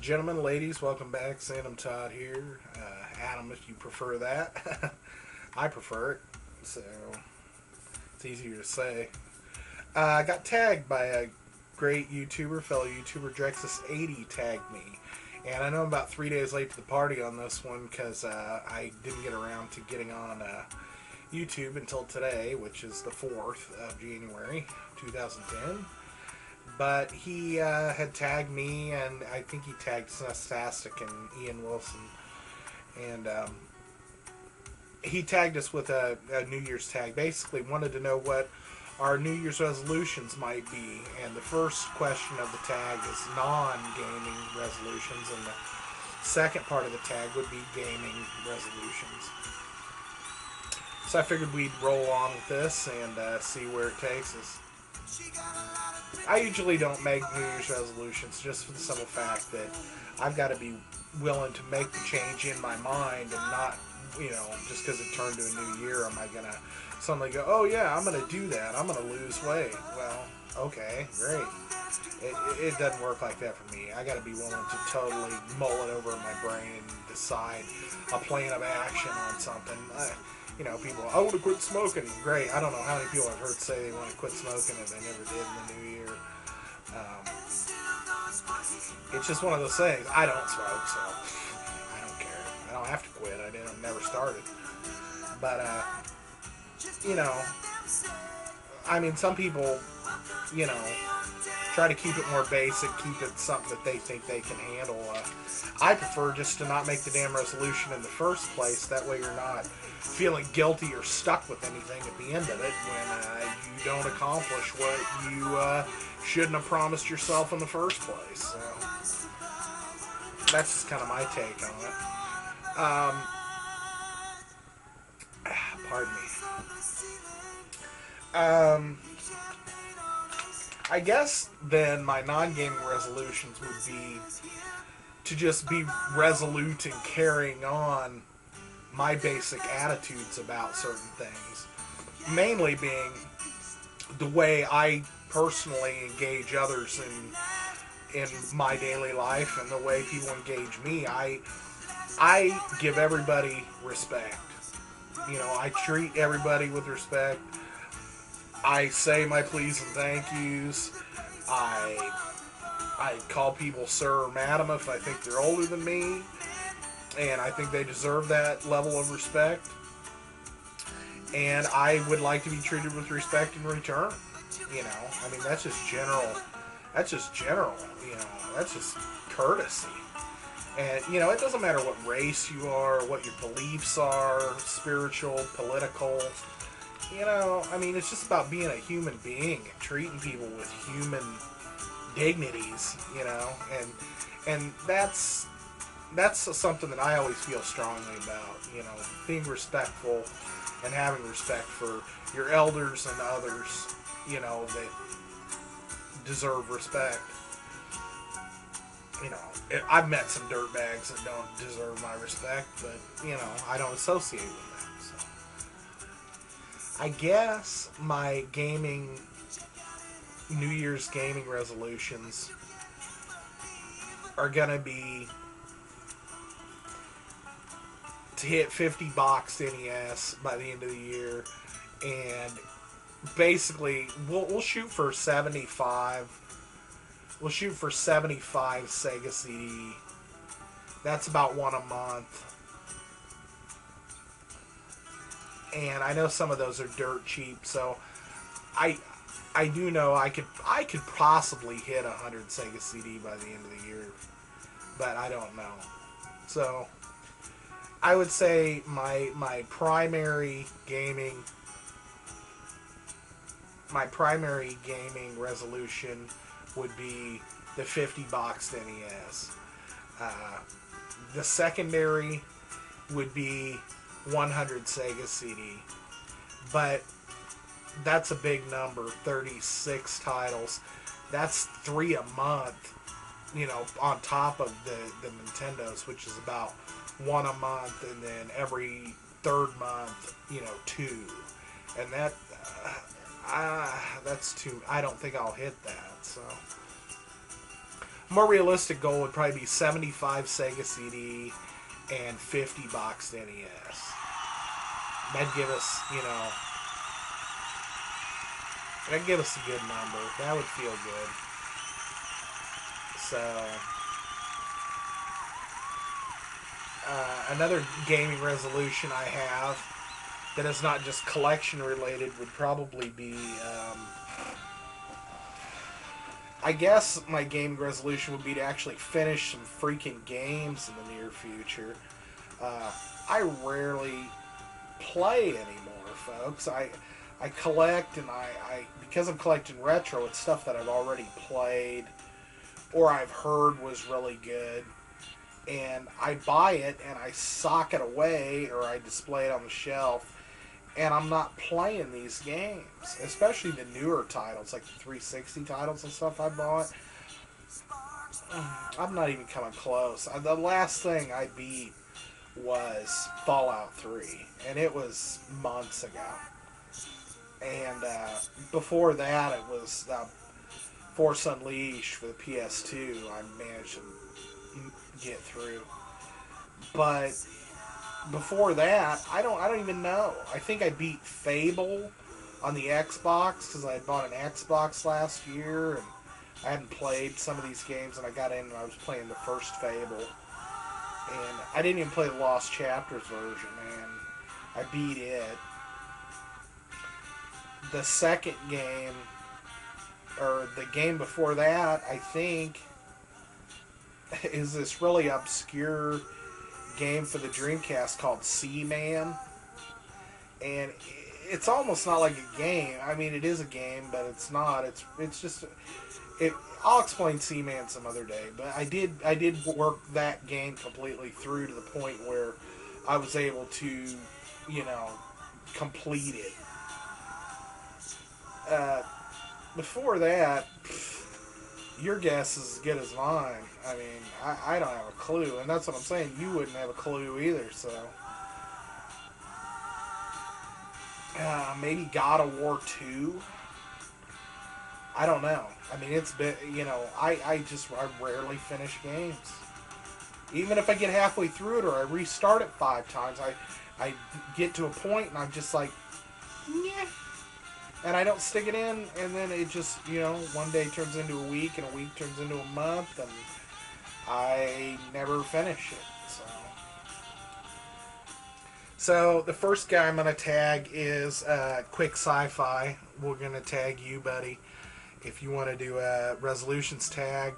Gentlemen, ladies, welcome back. Sandamtod here. Adam, if you prefer that. I prefer it, so it's easier to say. I got tagged by a great YouTuber, fellow YouTuber, Drexus80 tagged me. And I know I'm about 3 days late to the party on this one because I didn't get around to getting on YouTube until today, which is the 4th of January, 2010. But he had tagged me, and I think he tagged Sastastic and Ian Wilson. And he tagged us with a New Year's tag. Basically wanted to know what our New Year's resolutions might be. And the first question of the tag is non-gaming resolutions, and the second part of the tag would be gaming resolutions. So I figured we'd roll on with this and see where it takes us. I usually don't make New Year's resolutions just for the simple fact that I've got to be willing to make the change in my mind and not, just because it turned to a new year, am I going to suddenly go, oh yeah, I'm going to do that, I'm going to lose weight. Well, okay, great. It doesn't work like that for me. I got to be willing to totally mull it over in my brain and decide a plan of action on something. People, I want to quit smoking. Great. I don't know how many people I've heard say they want to quit smoking and they never did in the new year. It's just one of those things. I don't smoke, so I don't care. I don't have to quit. I never started. But, some people, try to keep it more basic, keep it something that they think they can handle. I prefer just to not make the damn resolution in the first place. That way you're not feeling guilty or stuck with anything at the end of it when you don't accomplish what you shouldn't have promised yourself in the first place. So that's just kind of my take on it. Pardon me. I guess then my non-gaming resolutions would be to just be resolute in carrying on my basic attitudes about certain things. Mainly being the way I personally engage others in my daily life and the way people engage me. I give everybody respect. I treat everybody with respect. I say my please and thank yous. I call people sir or madam if I think they're older than me, and I think they deserve that level of respect. And I would like to be treated with respect in return. That's just general. That's just general. That's just courtesy. And it doesn't matter what race you are, what your beliefs are, spiritual, political. It's just about being a human being and treating people with human dignities, and that's something that I always feel strongly about, being respectful and having respect for your elders and others, that deserve respect. I've met some dirtbags that don't deserve my respect, but, I don't associate with them. I guess my New Year's gaming resolutions are going to be to hit 50 boxed NES by the end of the year, and basically we'll shoot for 75. We'll shoot for 75 Sega CD. That's about one a month. And I know some of those are dirt cheap, so I do know I could possibly hit 100 Sega CD by the end of the year, but I don't know. So I would say my primary gaming resolution would be the 50 boxed NES. The secondary would be 100 Sega CD, but that's a big number. 36 titles, that's 3 a month, on top of the Nintendos, which is about 1 a month, and then every third month 2, and that's too. I don't think I'll hit that. So more realistic goal would probably be 75 Sega CD and 50 boxed NES. That'd give us, you know, that'd give us a good number. That would feel good. So, another gaming resolution I have that is not just collection related would probably be, I guess my gaming resolution would be to actually finish some freaking games in the near future. I rarely play anymore, folks. I collect, and I because I'm collecting retro, it's stuff that I've already played or I've heard was really good, and I buy it and I sock it away or I display it on the shelf, and I'm not playing these games, especially the newer titles like the 360 titles and stuff I bought. I'm not even coming close. The last thing I beat was Fallout 3, and it was months ago. And before that, it was Force Unleashed for the PS2. I managed to get through, but before that, I don't even know. I think I beat Fable on the Xbox because I had bought an Xbox last year, and I hadn't played some of these games, and I got in and I was playing the first Fable. And I didn't even play the Lost Chapters version, and I beat it. The second game, or the game before that, I think, is this really obscure game for the Dreamcast called Seaman. And it's almost not like a game. I mean, it is a game, but it's not. It's just... I'll explain Seaman some other day, but I did work that game completely through to the point where I was able to, you know, complete it. Before that, your guess is as good as mine. I mean, I don't have a clue, and that's what I'm saying. You wouldn't have a clue either, so... maybe God of War 2? I don't know. I mean, it's been, you know, I rarely finish games. Even if I get halfway through it or I restart it 5 times, I get to a point and I'm just like, yeah. And I don't stick it in, and then it just, you know, one day turns into a week, and a week turns into a month, and I never finish it. So the first guy I'm going to tag is Quick Sci-Fi. We're going to tag you, buddy. If you want to do a resolutions tag,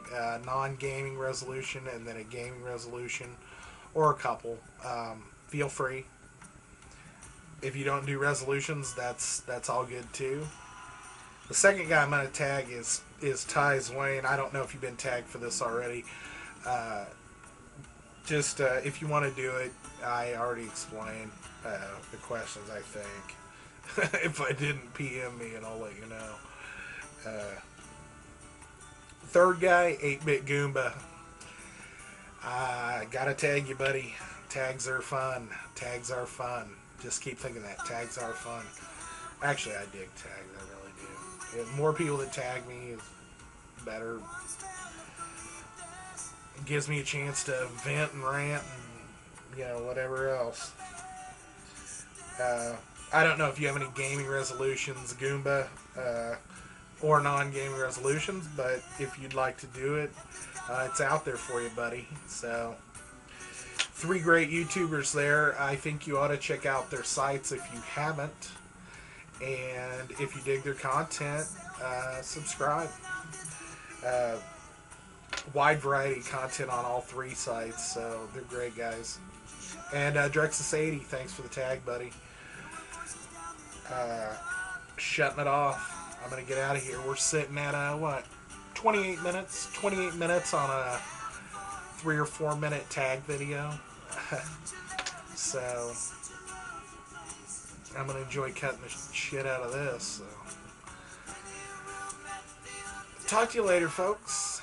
non-gaming resolution, and then a gaming resolution, or a couple, feel free. If you don't do resolutions, that's all good too. The second guy I'm going to tag is Ty's Wayne. I don't know if you've been tagged for this already. If you want to do it, I already explained the questions, I think. If I didn't, PM me and I'll let you know. Third guy, 8-Bit Goomba. Gotta tag you, buddy. Tags are fun. Tags are fun. Just keep thinking that. Tags are fun. Actually, I dig tags. I really do. The more people that tag me, is better. It gives me a chance to vent and rant and, you know, whatever else. I don't know if you have any gaming resolutions, Goomba, or non-gaming resolutions, but if you'd like to do it, it's out there for you, buddy. So... 3 great YouTubers there. I think you ought to check out their sites if you haven't. And if you dig their content, subscribe. Wide variety of content on all 3 sites, so they're great guys. And Drexus80, thanks for the tag, buddy. Shutting it off. I'm going to get out of here. We're sitting at, 28 minutes? 28 minutes on a 3 or 4 minute tag video. So I'm gonna enjoy cutting the shit out of this. So talk to you later, folks.